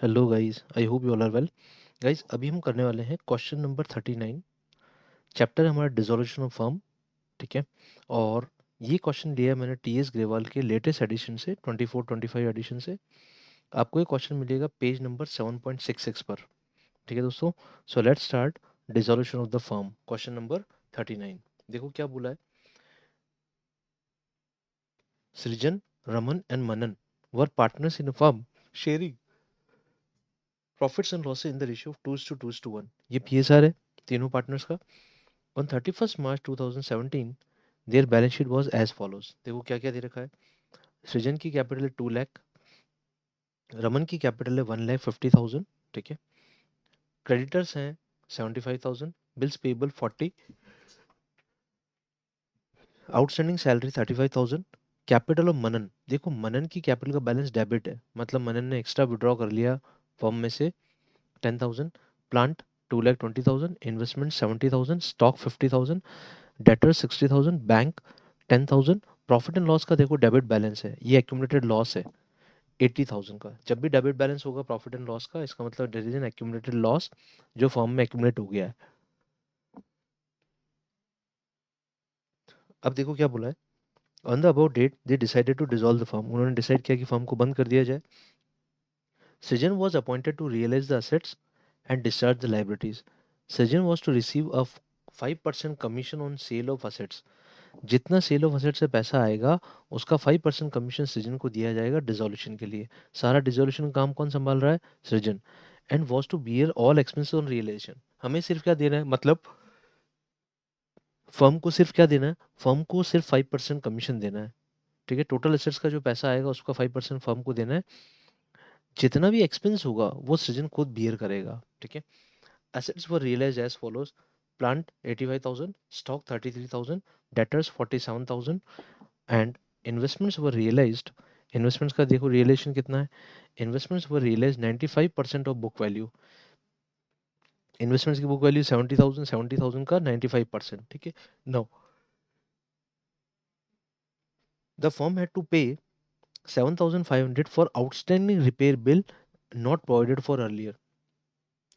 Hello guys, I hope you all are well. Guys, अभी हम करने वाले हैं क्वेश्चन नंबर 39। चैप्टर हमारा डिसोल्यूशन ऑफ फर्म। ठीक है। और ये क्वेश्चन लिया है मैंने टी एस ग्रेवाल के लेटेस्ट एडिशन से, 24-25 एडिशन से। आपको ये क्वेश्चन मिलेगा पेज नंबर 7.66 पर। ठीक है दोस्तों। So let's start. Dissolution of the firm, question number 39। देखो क्या बोला है। सृजन, Raman and Manan were partners in a firm sharing profits and losses in the ratio of 2:1। ये पीएसआर है तीनों पार्टनर्स का। On 31st March 2017, their balance sheet was as follows। देखो क्या क्या दे रखा है। सृजन की कैपिटल है 2 लाख, रमन की कैपिटल है 1,50,000। ठीक है। क्रेडिटर्स हैं 75,000, bills payable 40, outstanding salary 35,000। Capital of Manan, देखो मनन की कैपिटल का बैलेंस डेबिट है, मतलब मनन ने एक्स्ट्रा विड्रॉ कर लिया फॉर्म में से 10,000। Plant 2,20,000, investment 70,000, stock 50,000, debtor 60,000, bank 10,000। Profit and loss का देखो डेबिट बैलेंस है, ये एक्यूमुलेटेड लॉस है 80,000 का। जब भी डेबिट बैलेंस होगा प्रॉफिट एंड लॉस का, इसका मतलब there is an accumulated loss जो फर्म में एक्यूमुलेट हो गया है। अब देखो क्या बोला है। On the about date they decided to dissolve the firm, उन्होंने डिसाइड किया कि फर्म को बंद कर दिया जाए। Srijan was appointed to realise the assets and discharge the liabilities. Srijan was to receive a 5% commission on cell of assets. जितना cell of asset से पैसा आएगा उसका 5% कमीशन सृजन को दिया जाएगा डिसोल्यूशन के लिए। सारा डिसोल्यूशन काम कौन संभाल रहा है? Srijan. And was to bear all expenses on realisation. हमें सिर्फ क्या देना है, मतलब फर्म को सिर्फ क्या देना है, फर्म को सिर्फ 5% कमीशन देना है। ठीक है। टोटल एसेट्स का जो पैसा आएगा उसका 5% फर्म को देना है। जितना भी एक्सपेंस होगा वो सृजन खुद बियर करेगा। ठीक है। Assets were realised as follows. Plant 85,000, stock 33,000, debtors 47,000 and investments were realised. Investments का देखो रियलाइजेशन कितना है। Investments were realised 95% of book value. Investments की बुक वैल्यू 70,000, 70,000 का 95%। ठीक है। Now the firm had to pay 7,500 for outstanding repair bill not provided for earlier.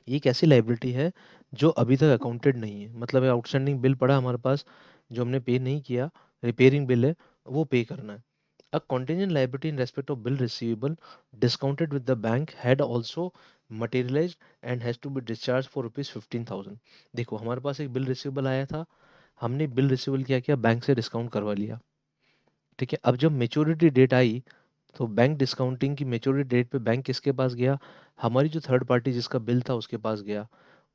ये एक ऐसी लाइबिलिटी है जो अभी तक अकाउंटेड नहीं है, मतलब आउटस्टैंडिंग बिल पड़ा हमारे पास जो हमने पे नहीं किया, रिपेयरिंग बिल है, वो पे करना है। A contingent liability in respect of bill receivable discounted with the bank had also materialized and has to be discharged for rupees 15,000। देखो हमारे पास एक बिल रिसीवेबल आया था, हमने बिल रिसीवेबल क्या किया, बैंक से डिस्काउंट करवा लिया। ठीक है। अब जब मेच्योरिटी डेट आई तो बैंक डिस्काउंटिंग की मेच्योरिटी डेट पे बैंक किसके पास गया, हमारी जो थर्ड पार्टी जिसका बिल था उसके पास गया।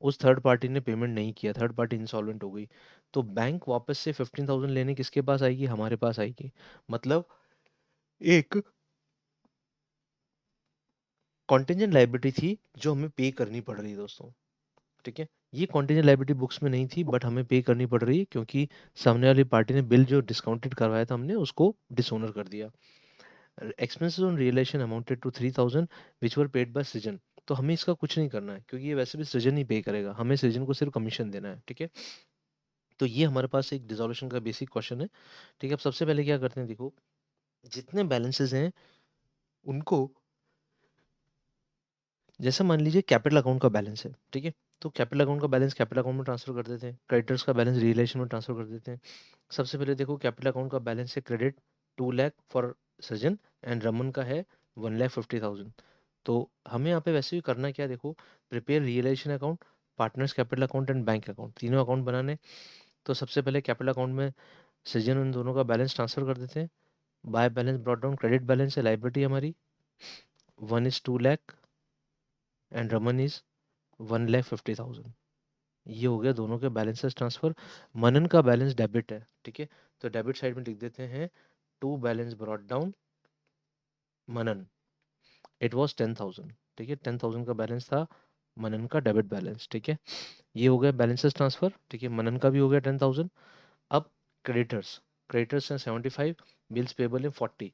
उस थर्ड पार्टी ने पेमेंट नहीं किया, थर्ड पार्टी इंसॉल्वेंट हो गई। तो बैंक वापस से 15,000 लेने किसके पास आएगी, हमारे पास आएगी। मतलब एक कॉन्टिजेंट लाइबिलिटी थी जो हमें पे करनी पड़ रही है दोस्तों। ठीक है। ये कॉन्टिजेंट लाइबिलिटी बुक्स में नहीं थी बट हमें पे करनी पड़ रही है क्योंकि सामने वाली पार्टी ने बिल जो डिस्काउंटेड करवाया था हमने उसको डिसोनर कर दिया। Expenses on realisation amounted to 3,000 which were paid by Srijan. तो हमें इसका कुछ नहीं करना है क्योंकि ये वैसे भी सृजन ही पे करेगा, हमें सृजन को सिर्फ कमीशन देना है। ठीक है। तो ये हमारे पास एक डिसोल्यूशन का बेसिक क्वेश्चन है। ठीक है। अब सबसे पहले क्या करते हैं, देखो जितने बैलेंसेस हैं उनको, जैसे मान लीजिए कैपिटल अकाउंट का बैलेंस है। ठीक है। तो कैपिटल अकाउंट का बैलेंस कैपिटल अकाउंट में ट्रांसफर कर देते हैं, क्रेडिटर्स का बैलेंस रियलाइजेशन में ट्रांसफर कर देते हैं। सबसे पहले देखो कैपिटल अकाउंट का बैलेंस है क्रेडिट 2 लाख फॉर सृजन एंड रमन का है 1,50,000। तो हमें यहाँ पे वैसे भी करना क्या है, देखो prepare realisation account, partners capital account and bank account, तीनों अकाउंट बनाने। तो सबसे पहले कैपिटल अकाउंट में सृजन उन दोनों का बैलेंस ट्रांसफर कर देते हैं। By balance brought down, credit balance है लाइबिलिटी हमारी 1:2 लाख एंड रमन इज 1,50,000। ये हो गया दोनों के बैलेंसेस ट्रांसफर। मनन का बैलेंस डेबिट है। ठीक है। तो डेबिट साइड में लिख देते हैं to balance brought down Manan, it was 10,000। ठीक है। 10,000 का बैलेंस था मनन का डेबिट बैलेंस। ठीक है। ये हो गया बैलेंसेस ट्रांसफर। ठीक है। मनन का भी हो गया 10,000। अब क्रेडिटर्स, क्रेडिटर्स हैं 75, बिल्स पेबल है 40।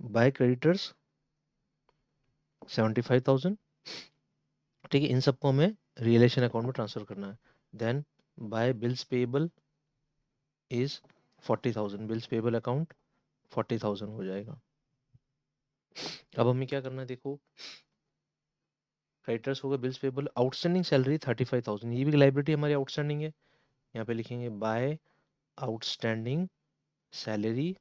By creditors 75,000। ठीक है। इन सबको हमें रियलेशन अकाउंट में ट्रांसफर करना है। Then by bills payable is 40,000, bills payable account 40,000 हो जाएगा। अब हमें क्या करना है देखो, क्रेडिटर्स हो गए, बिल्स पेबल, आउटस्टैंडिंग सैलरी 35,000, ये भी लाइबिलिटी हमारी आउटस्टैंडिंग है। यहाँ पे लिखेंगे बाय आउटस्टैंडिंग सैलरी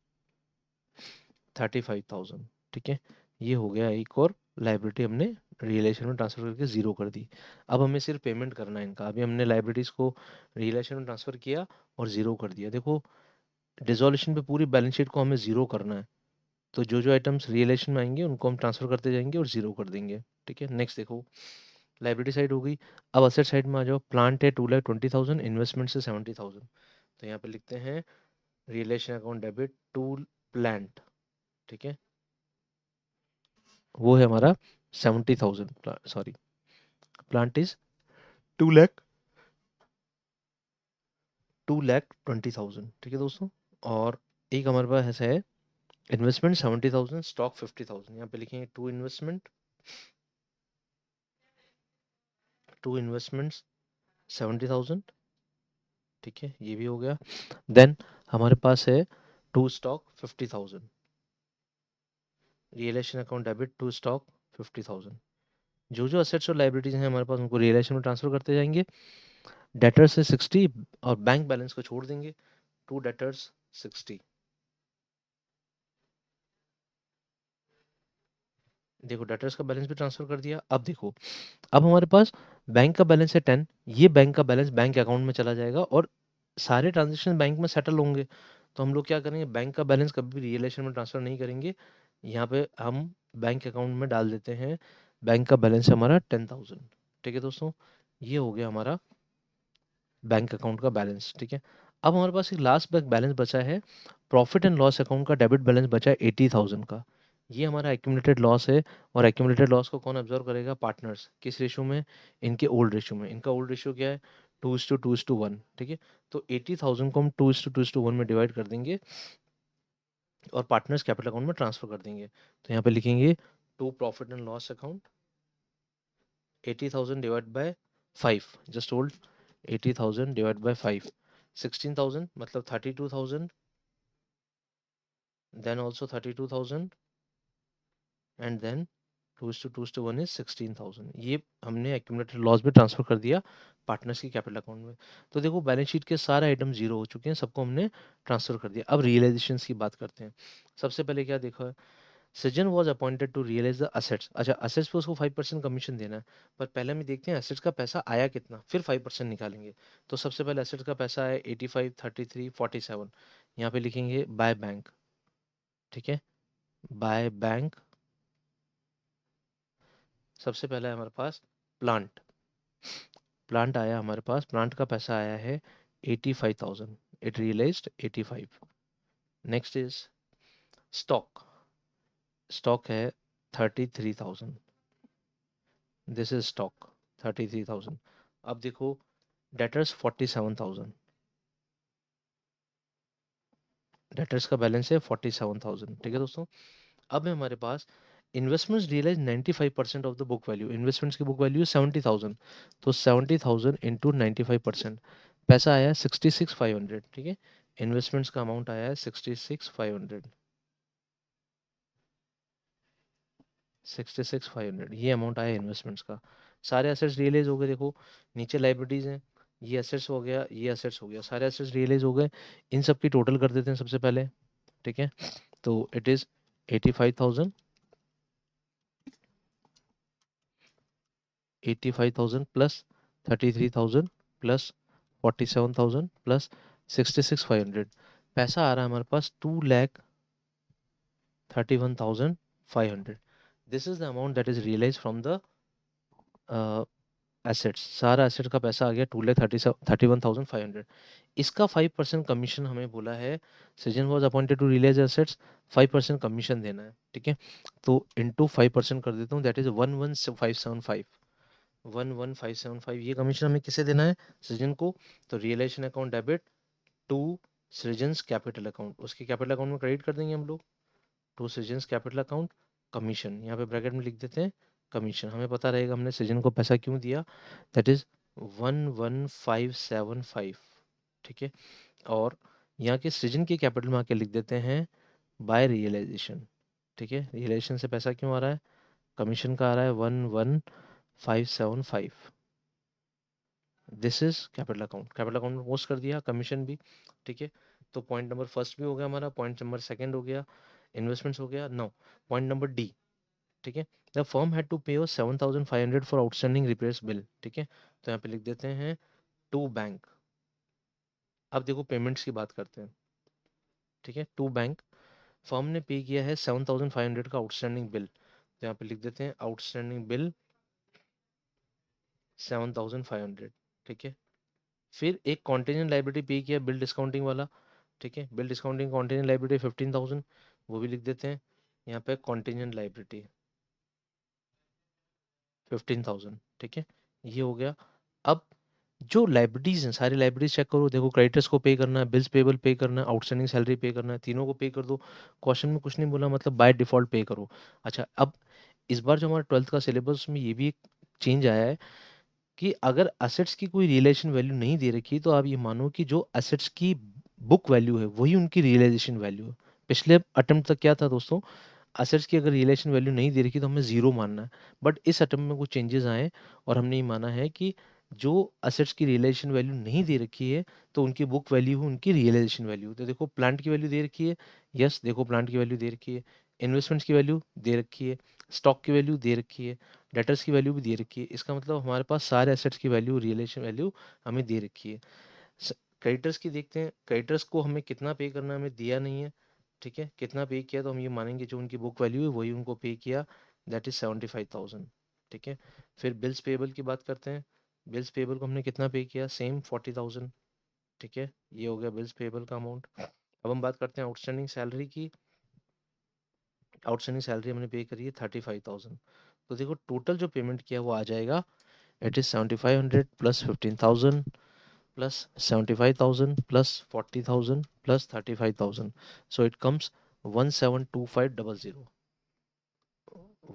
35,000, ठीक है। ये हो गया एक और लाइबिलिटी हमने रिलेशन में ट्रांसफर करके जीरो कर दी। अब हमें सिर्फ पेमेंट करना है इनका। अभी हमने लाइबिलिटीज को रिलेशन में ट्रांसफर किया और जीरो कर दिया। देखो डिसोल्यूशन पे पूरी बैलेंस शीट को हमें जीरो करना है, तो जो जो आइटम्स रिलेशन में आएंगे उनको हम ट्रांसफर करते जाएंगे और जीरो कर देंगे, ठीक है। नेक्स्ट देखो, लाइबिलिटी साइड हो गई। अब असेट साइड में आ जाओ। प्लांट है 2,20,000, इन्वेस्टमेंट से 70,000, तो यहाँ पे लिखते हैं relation account debit to plant, ठीक है। वो है हमारा 70,000, सॉरी, प्लांट इज 2,20,000, ठीक है दोस्तों। और एक हमारे पास ऐसा है इन्वेस्टमेंट 70,000, स्टॉक 50,000, यहाँ पे लिखेंगे टू इन्वेस्टमेंट्स 70,000, ठीक है, ये भी हो गया। देन हमारे पास है to stock 50,000, realisation account debit to stock 50,000। जो जो असेट्स और लाइबिलिटीज हैं हमारे पास उनको रियलाइजेशन में ट्रांसफर करते जाएंगे। डेटर से 60 और बैंक बैलेंस को छोड़ देंगे, टू डेटर्स 60। देखो डेटर्स का बैलेंस भी ट्रांसफर कर दिया। अब देखो, अब हमारे पास बैंक का बैलेंस है 10, ये बैंक का बैलेंस बैंक अकाउंट में चला जाएगा और सारे ट्रांजेक्शन बैंक में सेटल होंगे। तो हम लोग क्या करेंगे, बैंक का बैलेंस कभी भी रियलाइजेशन में ट्रांसफर नहीं करेंगे। यहाँ पे हम बैंक अकाउंट में डाल देते हैं, बैंक का बैलेंस है हमारा 10,000, ठीक है दोस्तों। ये हो गया हमारा बैंक अकाउंट का बैलेंस, ठीक है। अब हमारे पास एक लास्ट बैंक बैलेंस बचा है, प्रॉफिट एंड लॉस अकाउंट का डेबिट बैलेंस बचा है 80,000 का। ये हमारा एक्यूमुलेटेड लॉस है, और एक्यूमुलेटेड लॉस को कौन ऑब्जर्व करेगा, पार्टनर्स। किस रेशियो में, इनके ओल्ड रेशियो में। इनका ओल्ड रेशियो क्या है, 2:2:1, ठीक है। तो 80,000 को हम 2:2:1 में डिवाइड कर देंगे और पार्टनर्स कैपिटल अकाउंट में ट्रांसफर कर देंगे। तो यहाँ पे लिखेंगे to profit and loss account 80,000 divide by 5, just hold, 80,000 divide by 5, 16,000 मतलब 32,000, then also 32,000, and then 2:1 is 16,000। ये हमने एक्यूमुलेटेड लॉस भी ट्रांसफर कर दिया पार्टनर्स की कैपिटल अकाउंट में। तो देखो बैलेंस शीट के सारे आइटम जीरो हो चुके हैं, सबको हमने ट्रांसफर कर दिया। अब रियलाइजेशन की बात करते हैं। सबसे पहले क्या देखा है, Srijan was appointed to realise the assets. अच्छा, असेट्स पे उसको 5% कमीशन देना है, पर पहले हम देखते हैं असेट्स का पैसा आया कितना, फिर 5% निकालेंगे। तो सबसे पहले असेट्स का पैसा है 85, 33, 47। यहाँ पे लिखेंगे बाय बैंक, ठीक है, बाय बैंक। सबसे पहला है हमारे पास प्लांट। प्लांट आया हमारे पास, प्लांट का पैसा आया है 85,000, it realised 85। Next is stock. Stock है 33,000, दिस इज स्टॉक 33,000। अब देखो डेटर्स 47,000, डेटर्स का बैलेंस है 47,000, ठीक है दोस्तों। अब है हमारे पास investments realise 95% of the book value. Investments की बुक वैल्यू है 70,000, तो 70,000 इंटू 95%, पैसा आया है 66,500, ठीक है। इन्वेस्टमेंट्स का अमाउंट आया है 66,500, 66,500 ये अमाउंट आया इन्वेस्टमेंट्स का। सारे एसेट्स रियलाइज हो गए। देखो नीचे लाइबिलिटीज हैं, ये एसेट्स हो गया, ये एसेट्स हो गया, सारे एसेट्स रियलाइज हो गए। इन सब की टोटल कर देते हैं सबसे पहले, ठीक है। तो it is 85,000, 85,000 plus 33,000 plus 47,000 plus 66,500, पैसा आ रहा है हमारे पास 2,31,500। This is the amount that is realise from the assets. सारा एसेट का पैसा आ गया 2,31,500। इसका 5% कमीशन हमें बोला है, Srijan was appointed to realise assets, 5% commission देना है, ठीक है। तो इंटू 5% कर देता हूँ, दैट इज 11,575, 11,575 ये कमीशन हमें किसे देना है, सृजन को। तो realisation account debit to Srijan's capital account, उसके कैपिटल अकाउंट में क्रेडिट कर देंगे हम लोग, to Srijan's capital account commission, यहाँ पे ब्रैकेट में लिख देते हैं कमीशन। हमें पता रहेगा हमने सृजन को पैसा क्यों दिया, दैट इज 11,575, ठीक है। और यहाँ के सृजन के कैपिटल में आके लिख देते हैं बाय रियलाइजेशन। ठीक है, रियलाइजेशन से पैसा क्यों आ रहा है, कमीशन का आ रहा है 11575। This is capital account, capital account में पोस्ट कर दिया कमीशन भी। ठीक है, तो पॉइंट नंबर फर्स्ट भी हो गया हमारा, पॉइंट नंबर सेकंड हो गया, इन्वेस्टमेंट्स हो गया। Now point number D. ठीक है, द फर्म हैड टू पे 7500 फॉर आउटस्टैंडिंग रिपेयर्स बिल। ठीक है, तो यहाँ पे लिख देते हैं टू बैंक। अब देखो पेमेंट्स की बात करते हैं। ठीक है, टू बैंक, फर्म ने पे किया है 7500 का आउटस्टैंडिंग बिल, तो यहाँ पे लिख देते हैं आउटस्टैंडिंग बिल 7500। ठीक है, फिर एक कॉन्टीजेंट लाइबिलिटी पे किया बिल डिस्काउंटिंग वाला। ठीक है, बिल डिस्काउंटिंग कॉन्टीजेंट लाइबिलिटी 15000, वो भी लिख देते हैं यहाँ पे कॉन्टीजेंट लाइबिलिटी 15000। ठीक है, ये हो गया। अब जो लाइबिलिटीज हैं, सारी लाइबिलिटीज चेक करो, देखो क्रेडिटर्स को पे करना है, बिल्स पेबल पे करना है, आउटस्टैंडिंग सैलरी पे करना है, तीनों को पे कर दो। क्वेश्चन में कुछ नहीं बोला, मतलब बाय डिफॉल्ट पे करो। अच्छा, अब इस बार जो हमारा 12th का सिलेबस में ये भी एक चेंज आया है कि अगर असेट्स की कोई रियलाइजेशन वैल्यू नहीं दे रखी, तो आप ये मानो कि जो असेट्स की बुक वैल्यू है वही उनकी रियलाइजेशन वैल्यू है। पिछले अटेम्प्ट तक क्या था दोस्तों, असेट्स की अगर रियलाइजेशन वैल्यू नहीं दे रखी तो हमें जीरो मानना है। बट इस अटेम्प्ट में कुछ चेंजेस आए और हमने ये माना है कि जो असेट्स की रियलाइजेशन वैल्यू नहीं दे रखी है तो उनकी बुक वैल्यू है उनकी रियलाइजेशन वैल्यू। तो देखो प्लांट की वैल्यू दे रखी है, यस देखो प्लांट की वैल्यू दे रखी है, इन्वेस्टमेंट्स की वैल्यू दे रखी है, स्टॉक की वैल्यू दे रखी है, डेटर्स की वैल्यू भी दे रखी है। इसका मतलब हमारे पास सारे एसेट्स की वैल्यू, रियलाइजेशन वैल्यू हमें दे रखी है। क्रेडिटर्स की देखते हैं, क्रेडिटर्स को हमें कितना पे करना है, हमें दिया नहीं है। ठीक है, कितना पे किया तो हम ये मानेंगे जो उनकी बुक वैल्यू है वही उनको पे किया, दैट इज 75000। ठीक है, फिर बिल्स पेबल की बात करते हैं, बिल्स पेबल को हमने कितना पे किया, सेम 40000। ठीक है, ये हो गया बिल्स पेबल का अमाउंट। अब हम बात करते हैं आउटस्टैंडिंग सैलरी की, आउटस्टैंडिंग सैलरी हमने पे करी है 35000। तो देखो टोटल जो पेमेंट किया वो आ जाएगा, it is 7500 plus 15000 plus 75,000 plus 40,000 plus 35,000. So it comes 172500,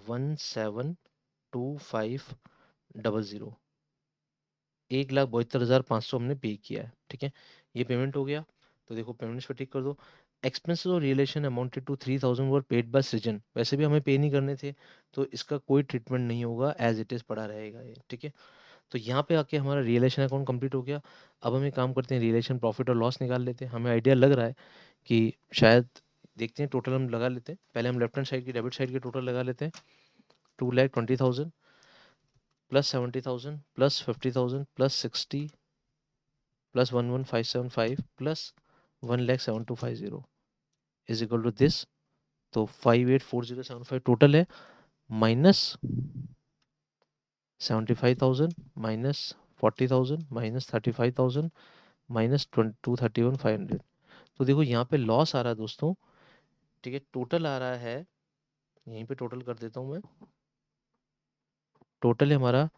172500, 1,72,500 हमने पे किया है। ठीक है, ये पेमेंट हो गया। तो देखो पेमेंट्स पे टिक कर दो। एक्सपेंसेस और relation amounted to 3000 were paid by Srijan, वैसे भी हमें पे नहीं करने थे, तो इसका कोई ट्रीटमेंट नहीं होगा, एज इट इज पड़ा रहेगा ये। ठीक है, तो यहाँ पे आके हमारा रियलाइजेशन अकाउंट कंप्लीट हो गया। अब हम एक काम करते हैं, रियलाइजेशन प्रॉफिट और लॉस निकाल लेते हैं। हमें आइडिया लग रहा है कि शायद, देखते हैं टोटल हम लगा लेते हैं। पहले हम लेफ्ट हैंड साइड की, डेबिट साइड की टोटल लगा लेते हैं। 2,20,000 plus 70,000 plus 50,000 plus 60 plus 11,575 plus 1,07,250 is equal to this. तो 584075 टोटल है, माइनस 75,000 माइनस 40,000 माइनस 35,000 माइनस 231,500। तो देखो यहाँ पे लॉस आ रहा है दोस्तों। ठीक है, टोटल आ रहा है, यहीं पे टोटल कर देता हूँ मैं। टोटल है हमारा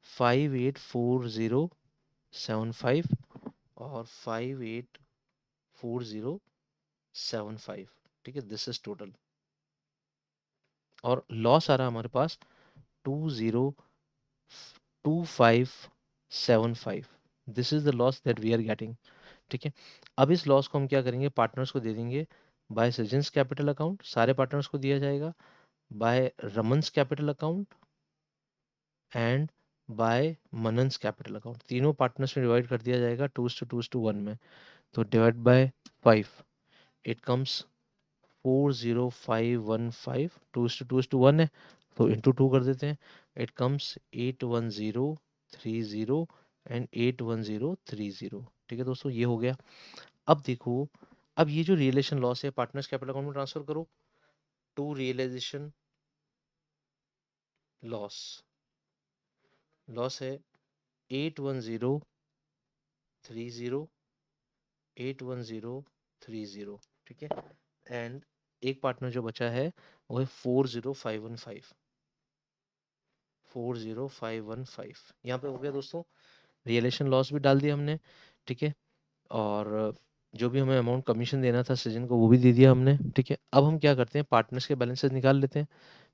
584075 और 584075। ठीक है, दिस इज टोटल। और लॉस आ रहा है हमारे पास 202575। This is the loss that we are getting. ठीक है, अब इस लॉस को हम क्या करेंगे, पार्टनर्स को दे देंगे बाय सृजन्स कैपिटल अकाउंट, सारे पार्टनर्स को दिया जाएगा, by Raman's capital account and by Manan's capital account. तीनों पार्टनर्स में डिवाइड कर दिया जाएगा 2:1 में। तो डिवाइड बाय 5, इट कम्स 40515। 2:1 है तो इंटू 2 कर देते हैं, इट कम्स 81030 एंड 81030। ठीक है दोस्तों, ये हो गया। अब देखो, अब ये जो रियलाइजेशन लॉस है पार्टनर्स कैपिटल अकाउंट में ट्रांसफर करो, टू रियलाइजेशन लॉस, लॉस है 81030, 81030। ठीक है, एंड एक पार्टनर जो बचा है वो है 40515, 40515। यहाँ पे हो गया दोस्तों, रियलेशन लॉस भी डाल दिया हमने। ठीक है, और जो भी हमें अमाउंट कमीशन देना था सृजन को वो भी दे दिया हमने। ठीक है, अब हम क्या करते हैं, पार्टनर्स के बैलेंसेस निकाल लेते हैं।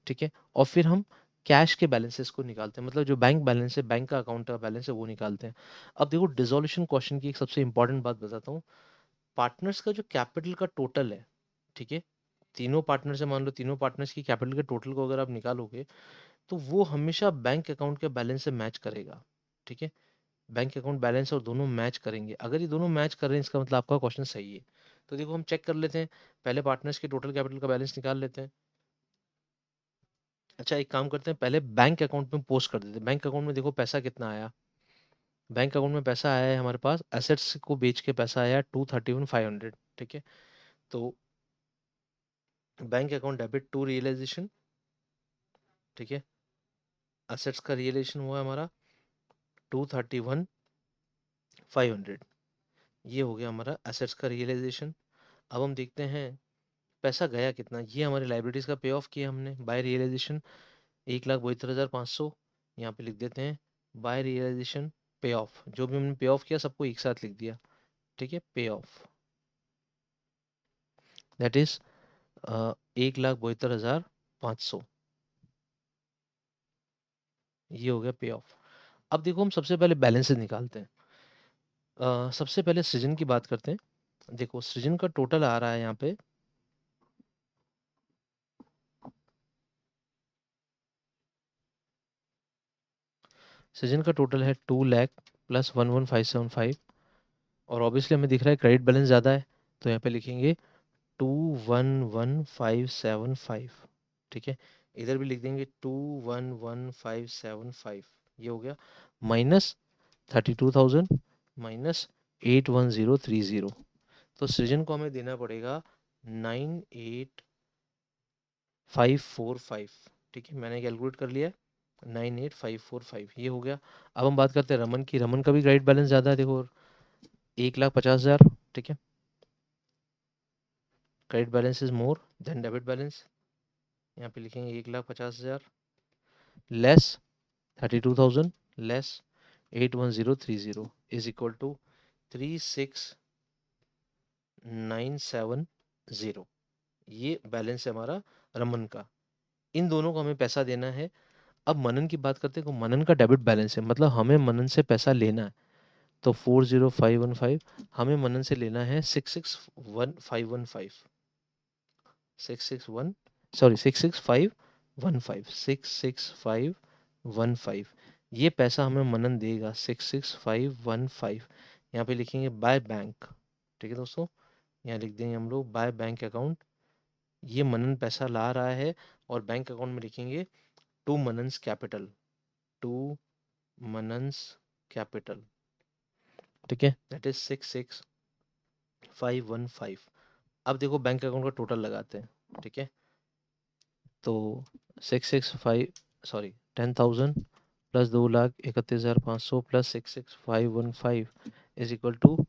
ठीक है, और फिर हम कैश के बैलेंसेस को निकालते हैं, मतलब जो बैंक बैलेंस है, बैंक का अकाउंट का बैलेंस है वो निकालते हैं। अब देखो डिसोल्यूशन क्वेश्चन की एक सबसे इंपॉर्टेंट बात बताता हूँ। पार्टनर्स का जो कैपिटल का टोटल है, ठीक है, तीनों पार्टनर से, मान लो तीनों पार्टनर्स की कैपिटल के टोटल को अगर आप निकालोगे तो वो हमेशा बैंक अकाउंट के बैलेंस से मैच करेगा। ठीक है, बैंक अकाउंट बैलेंस और दोनों मैच करेंगे। अगर ये दोनों मैच कर रहे हैं इसका मतलब आपका क्वेश्चन सही है। तो देखो हम चेक कर लेते हैं, पहले पार्टनर्स की टोटल कैपिटल का बैलेंस निकाल लेते हैं। अच्छा एक काम करते हैं, पहले बैंक अकाउंट में पोस्ट कर देते हैं। बैंक अकाउंट में देखो पैसा कितना आया। बैंक अकाउंट में पैसा आया है हमारे पास, एसेट्स को बेच के पैसा आया 231,500। ठीक है, तो bank account debit to realisation. ठीक है, एसेट्स का रियलाइजेशन हुआ हमारा 231,500। ये हो गया हमारा एसेट्स का रियलाइजेशन। अब हम देखते हैं पैसा गया कितना। ये हमारे लाइबिलिटीज का पे ऑफ किया हमने बाय रियलाइजेशन 1,72,500। यहाँ पे लिख देते हैं बाय रियलाइजेशन पे ऑफ। जो भी हमने पे ऑफ किया सबको एक साथ लिख दिया। ठीक है, पे ऑफ दैट इज 1,72,500। ये हो गया पे ऑफ। अब देखो हम सबसे पहले बैलेंसेस निकालते हैं। सबसे पहले सृजन की बात करते हैं। देखो सृजन का टोटल आ रहा है यहाँ पे, सृजन का टोटल है 2 लाख प्लस 11,575। और ऑब्वियसली हमें दिख रहा है क्रेडिट बैलेंस ज़्यादा है, तो यहाँ पे लिखेंगे 211,575। ठीक है, इधर भी लिख देंगे 211,575। ये हो गया माइनस 32,000 माइनस 81030। तो सृजन को हमें देना पड़ेगा 98,545। ठीक है, मैंने कैलकुलेट कर लिया है 98,545। ये हो गया। अब हम बात करते हैं रमन की। रमन का भी क्रेडिट बैलेंस ज़्यादा है देखो, 1,50,000। ठीक है, credit balance is more than debit balance. यहाँ पे लिखेंगे 1,50,000 less 32,000 less 81030 is equal to 36,970। ये बैलेंस है हमारा रमन का। इन दोनों को हमें पैसा देना है। अब मनन की बात करते हैं, तो मनन का डेबिट बैलेंस है, मतलब हमें मनन से पैसा लेना है। तो 40515 हमें मनन से लेना है 661,515। 661 सॉरी 66515 66515। ये पैसा हमें मनन देगा 66515। यहाँ पे लिखेंगे बाय बैंक। ठीक है दोस्तों, यहाँ लिख देंगे हम लोग बाय बैंक अकाउंट। ये मनन पैसा ला रहा है और बैंक अकाउंट में लिखेंगे टू मनन्स कैपिटल, टू मनन्स कैपिटल। ठीक है, दैट इज 66515। अब देखो बैंक अकाउंट का टोटल लगाते हैं। ठीक है, तो 665 sorry 10,000 plus 2,31,500 plus 66515 is equal to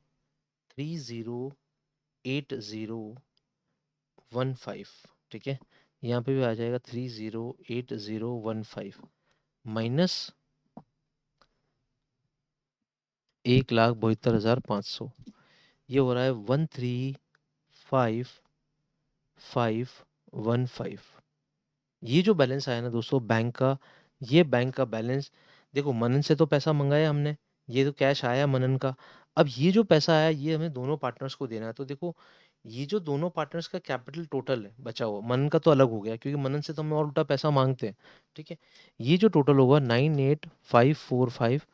308015। ठीक है, यहाँ पे भी आ जाएगा 308015 माइनस 1,72,500। ये हो रहा है 13,515। ये जो बैलेंस आया ना दोस्तों बैंक का, ये बैंक का बैलेंस। देखो मनन से तो पैसा मंगाया हमने, ये तो कैश आया मनन का। अब ये जो पैसा आया ये हमें दोनों पार्टनर्स को देना है। तो देखो ये जो दोनों पार्टनर्स का कैपिटल टोटल है बचा हुआ, मनन का तो अलग हो गया क्योंकि मनन से तो हम और उल्टा पैसा मांगते हैं। ठीक है, ये जो टोटल होगा 98,545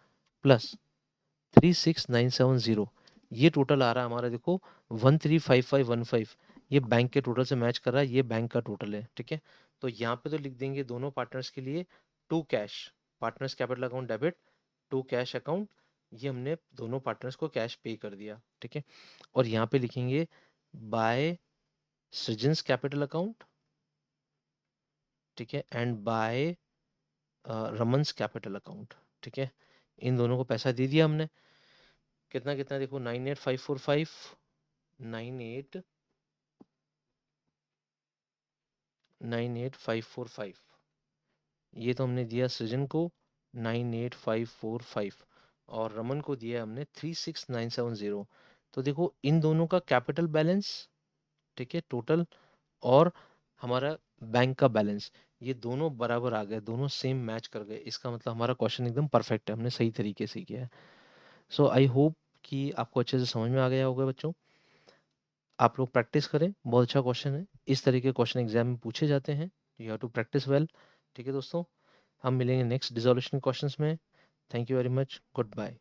प्लस 36,970, ये टोटल आ रहा है हमारा देखो 13,5,515। ये बैंक के टोटल से मैच कर रहा है, ये बैंक का टोटल है। ठीक है, तो यहाँ पे तो लिख देंगे दोनों पार्टनर्स के लिए to cash, partners capital account debit to cash account. ये हमने दोनों पार्टनर्स को कैश पे कर दिया। ठीक है, और यहाँ पे लिखेंगे बाय सृजन्स कैपिटल अकाउंट। ठीक है, and bye Raman's capital account. ठीक है, इन दोनों को पैसा दे दिया हमने। कितना कितना देखो 98,545, 98,545। ये तो हमने दिया सृजन को 98,545 और रमन को दिया हमने 36,970। तो देखो इन दोनों का कैपिटल बैलेंस, ठीक है टोटल, और हमारा बैंक का बैलेंस, ये दोनों बराबर आ गए, दोनों सेम मैच कर गए। इसका मतलब हमारा क्वेश्चन एकदम परफेक्ट है, हमने सही तरीके से किया है। सो आई होप कि आपको अच्छे से समझ में आ गया होगा बच्चों। आप लोग प्रैक्टिस करें, बहुत अच्छा क्वेश्चन है, इस तरीके के क्वेश्चन एग्जाम में पूछे जाते हैं, you have to practise well. ठीक है दोस्तों, हम मिलेंगे नेक्स्ट डिसोल्यूशन क्वेश्चंस में। Thank you very much, good bye.